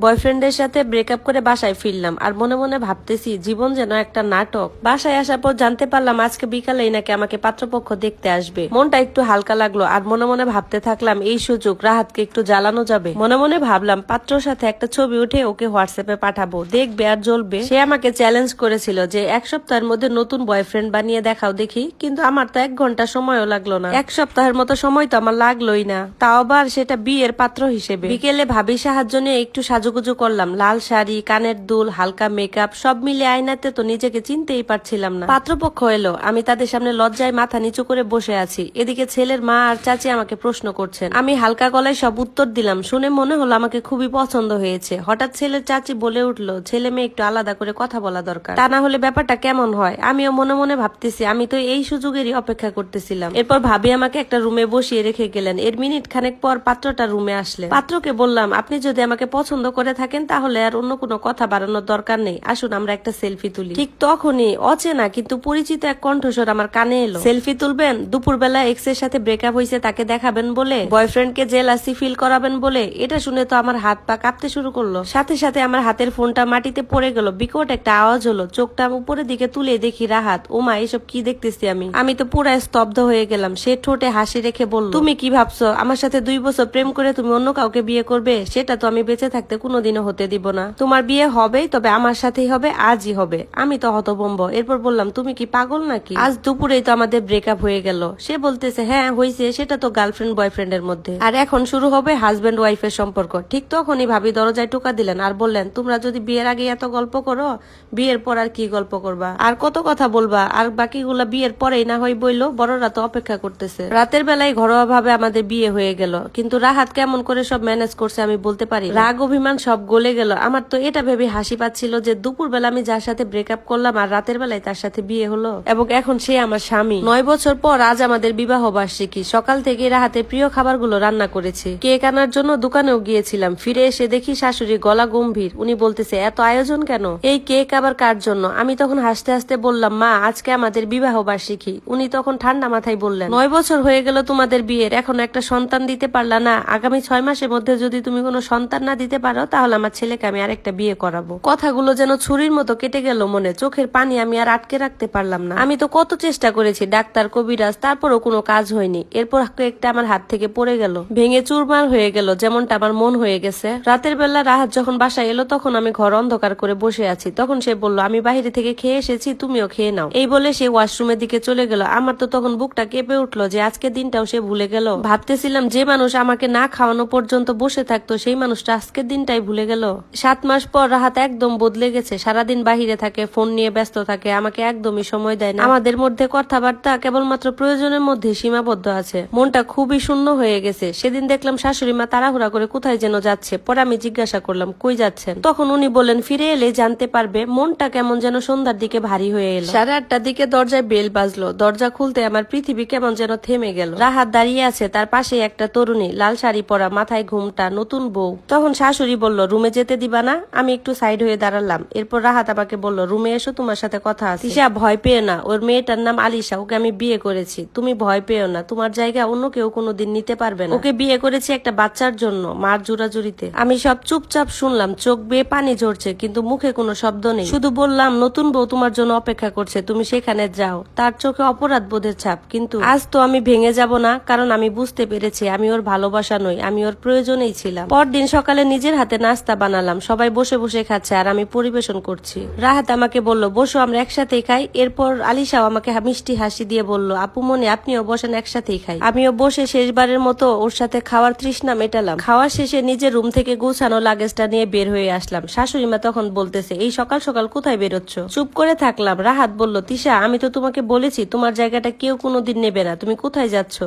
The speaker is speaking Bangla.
বয়ফ্রেন্ডের সাথে ব্রেকআপ করে বাসায় ফিরলাম আর মনে মনে ভাবতেছি জীবন যেন একটা নাটক। বাসায় আসার পর জানতে পারলাম আজকে বিকালেই নাকি আমাকে পাত্রপক্ষ দেখতে আসবে। মনটা একটু হালকা লাগলো আর মনে মনে ভাবতে থাকলাম এই সুযোগ রাহাতকে একটু জ্বালানো যাবে। মনে মনে ভাবলাম পাত্রর সাথে একটা ছবি উঠে ওকে হোয়াটসঅ্যাপে পাঠাবো, দেখবে আর জ্বলবে। সে আমাকে চ্যালেঞ্জ করেছিল যে এক সপ্তাহের মধ্যে নতুন বয়ফ্রেন্ড বানিয়ে দেখাও দেখি, কিন্তু আমার তো 1 ঘন্টা সময়ও লাগলো না। 1 সপ্তাহের মতো সময় তো আমার লাগলোই না, তাও আবার সেটা বিয়ের পাত্র হিসেবে। বিকেলে ভাবি সাহায্য নিয়ে একটু সাজুগুজু করলাম, লাল শাড়ি, কানের দুল, হালকা মেকআপ, সব মিলে আয়নাতে তো নিজেকে চিনতেই পারছিলাম না। পাত্রপক্ষ এলো, আমি তাদের সামনে লজ্জায় মাথা নিচু করে বসে আছি। এদিকে ছেলের মা আর চাচি আমাকে প্রশ্ন করছেন। আমি হালকা গলায় সব উত্তর দিলাম। শুনে মনে হলো আমাকে খুবই পছন্দ হয়েছে। হঠাৎ ছেলের চাচি বলে উঠলো, ছেলে মেয়ে একটু আলাদা করে কথা বলা দরকার, তা না হলে ব্যাপারটা কেমন হয়। আমিও মনে মনে ভাবতেছি আমি তো এই সুযোগেরই অপেক্ষা করতেছিলাম। এরপর ভাবি আমাকে একটা রুমে বসিয়ে রেখে গেলেন। এর মিনিট খানেক পর পাত্রটা রুমে আসলেন। পাত্রকে বললাম, আপনি যদি আমাকে পছন্দ করে থাকেন তাহলে আর অন্য কোনো কথা বাড়ানোর দরকার নেই, আসুন আমরা একটা সেলফি তুলি। ঠিক তখনই অচেনা কিন্তু পরিচিত এক কণ্ঠস্বর আমার কানে এলো। সেলফি তুলবেন? দুপুরবেলা এক্স এর সাথে ব্রেকআপ হয়েছে তাকে দেখাবেন বলে, বয়ফ্রেন্ডকে জেলাসি ফিল করাবেন বলে। এটা শুনে তো আমার হাত পা কাঁপতে শুরু করলো। সাথে সাথে আমার হাতের ফোনটা মাটিতে পড়ে গেল। বিকট একটা আওয়াজ হলো। চোখটা উপরের দিকে তুলে দেখি রাহাত। ওমা, এসব কি দেখতেছি আমি তো পুরো স্তব্ধ হয়ে গেলাম। সে ঠোঁটে হাসি রেখে বলল, তুমি কি ভাবছো আমার সাথে 2 বছর প্রেম করে তুমি অন্য কাউকে বিয়ে করবে? সেটা তো আমি বেঁচে থাকতে কোনোদিনও হতে দিব না। তোমার বিয়ে হবেই, তবে আমার সাথেই হবে, আজই হবে। আমি তো হতভম্ব। এরপর বললাম, তুমি কি পাগল নাকি? আজ দুপুরেই তো আমাদের ব্রেকআপ হয়ে গেল। সে বলতেছে, হ্যাঁ হয়েছে, সেটা তো গার্লফ্রেন্ড বয়ফ্রেন্ডের মধ্যে, আর এখন শুরু হবে হাজবেন্ড ওয়াইফের সম্পর্ক। ঠিক তখনই ভাবি দরজায় টোকা দিলেন আর বললেন, তোমরা যদি বিয়ের আগে এত গল্প করো, বিয়ের পর আর কি গল্প করবা, আর কত কথা বলবা, আর বাকিগুলা বিয়ের পরেই না হয় বইলো, বড়রা তো অপেক্ষা করতেছে। রাতের বেলায় ঘরোয়া ভাবে আমাদের বিয়ে হয়ে গেল, কিন্তু রাহাত কেমন করে সব ম্যানেজ করছে আমি বলতে পারি। রাগ অভিমান সব গলে গেল। আমার তো এটা ভেবে হাসি পাচ্ছিল যে দুপুর বেলা আমি যার সাথে ব্রেকআপ করলাম আর রাতের বেলায় তার সাথে বিয়ে হলো, এবং এখন সে আমার স্বামী। 9 বছর পর আজ আমাদের বিবাহ বার্ষিকী। সকাল থেকে রাহাতের প্রিয় খাবারগুলো রান্না করেছি। কেক আনার জন্য দোকানেও গিয়েছিলাম। ফিরে এসে দেখি শাশুড়ি গলা গম্ভীর। উনি বলতেছে, এত আয়োজন কেন? এই কেক আবার কার জন্য? আমি তখন হাসতে হাসতে বললাম, মা আজকে আমাদের বিবাহ বার্ষিকী। উনি তখন ঠান্ডা মাথায় বললেন, 9 বছর হয়ে গেল তোমাদের বিয়ের, এখনো একটা সন্তান দিতে পারলা না? আগামী 6 মাসের মধ্যে যদি তুমি কোনো সন্তান না দিতে পারো তাহলে আমার ছেলেকে আমি আরেকটা বিয়ে করাবো। কথাগুলো যেন ছুরির মতো কেটে গেল মনে। চোখের পানি আমি আর আটকে রাখতে পারলাম না। আমি তো কত চেষ্টা করেছি, ডাক্তার, কবিরাজ, তারপরও কোনো কাজ হয়নি। এরপর একটা আমার হাত থেকে পড়ে গেল, ভেঙে চুরমার হয়ে গেল, যেমনটা আমার মন হয়ে গেছে। রাতের বেলা রাহাত যখন বাসায় এলো তখন আমি ঘর অন্ধকার করে বসে আছি। তখন সে বলল, আমি বাইরে থেকে খেয়ে এসেছি, তুমিও খেয়ে নাও। এই বলে সে ওয়াশরুমের দিকে চলে গেল। আমার তো তখন বুকটা কেঁপে উঠলো যে আজকের দিনটাও সে ভুলে গেল। ভাবতেছিলাম যে মানুষ আমাকে না খাওয়ানো পর্যন্ত বসে থাকতো সেই মানুষটা আজকের দিনটাই ভুলে গেল। 7 মাস পর রাহাত একদম বদলে গেছে। সারাদিন বাহিরে থাকে, ফোন নিয়ে ব্যস্ত থাকে, আমাকে একদমই সময় দেয় না। আমাদের মধ্যে কথাবার্তা কেবলমাত্র প্রয়োজনের মধ্যে সীমাবদ্ধ আছে। মনটা খুবই শূন্য হয়ে গেছে। সেদিন দেখলাম শাশুড়ি মা তাড়াহুড়া করে কোথায় যেন যাচ্ছে। পরে আমি জিজ্ঞাসা করলাম, কই যাচ্ছেন? তখন উনি বললেন, ফিরে এলে জানতে পারবে। মনটা কেমন যেন সন্ধ্যার দিকে ভারী হয়ে এলো। 8:30টার দিকে দরজায় বেল বাজলো। দরজা খুলতে আমার পৃথিবী কেমন যেন থেমে গেল। রাহাত দাঁড়িয়ে আছে, তার পাশে একটা তরুণী, লাল শাড়ি পরা, মাথায় ঘুমটা, নতুন বউ। তখন শাশুড়ি বলল, রুমে যেতে দিবা না? আমি একটু সাইড হয়ে দাঁড়ালাম। এরপর রাহাত আমাকে বলল, রুমে এসো, তোমার সাথে কথা আছে। তিশা, ভয় পেও না, ওর মেয়েটার নাম আলিশা, ওকে আমি বিয়ে করেছি। তুমি ভয় পেও না, তোমার জায়গা অন্য কেউ কোনোদিন নিতে পারবে না। ওকে বিয়ে করেছি একটা বাচ্চার জন্য, মার জোরাজুরিতে। আমি সব চুপচাপ শুনলাম, চোখ বেয়ে পানি ঝরছে, কিন্তু মুখে কোনো শব্দ নেই। শুধু বললাম, নতুন বউ তোমার জন্য অপেক্ষা করছে, তুমি সেখানে যাও। তার চোখে অপরাধ বোধের ছাপ। কিন্তু আজ তো আমি ভেঙে যাব না, কারণ আমি বুঝতে পেরেছি আমি ওর ভালোবাসা নই, আমি ওর প্রয়োজনেই ছিলাম। পরদিন সকালে নিজের হাতে নাস্তা বানালাম। সবাই বসে বসে খাচ্ছে আর আমি পরিবেশন করছি। রাহাত আমাকে বলল, বসো, আমরা একসাথেই খাই। এরপর আলিশাও আমাকে মিষ্টি হাসি দিয়ে বলল, আপু মনে, আপনিও বসেন, একসাথেই খাই। আমিও বসে শেষবারের মতো ওর সাথে খাওয়ার তৃষ্ণা মেটালাম। খাওয়া শেষে নিজের রুম থেকে গুছানো লাগেজটা নিয়ে বের হয়ে আসলাম। শাশুড়ি মা তখন বলতেছে, এই সকাল সকাল কোথায় বেরোচ্ছ? চুপ করে থাকলাম। রাহাত বলল, তিশা, আমি তো তোমাকে বলেছি তোমার জায়গাটা কেউ কোনোদিন নেবে না, তুমি কোথায় যাচ্ছ?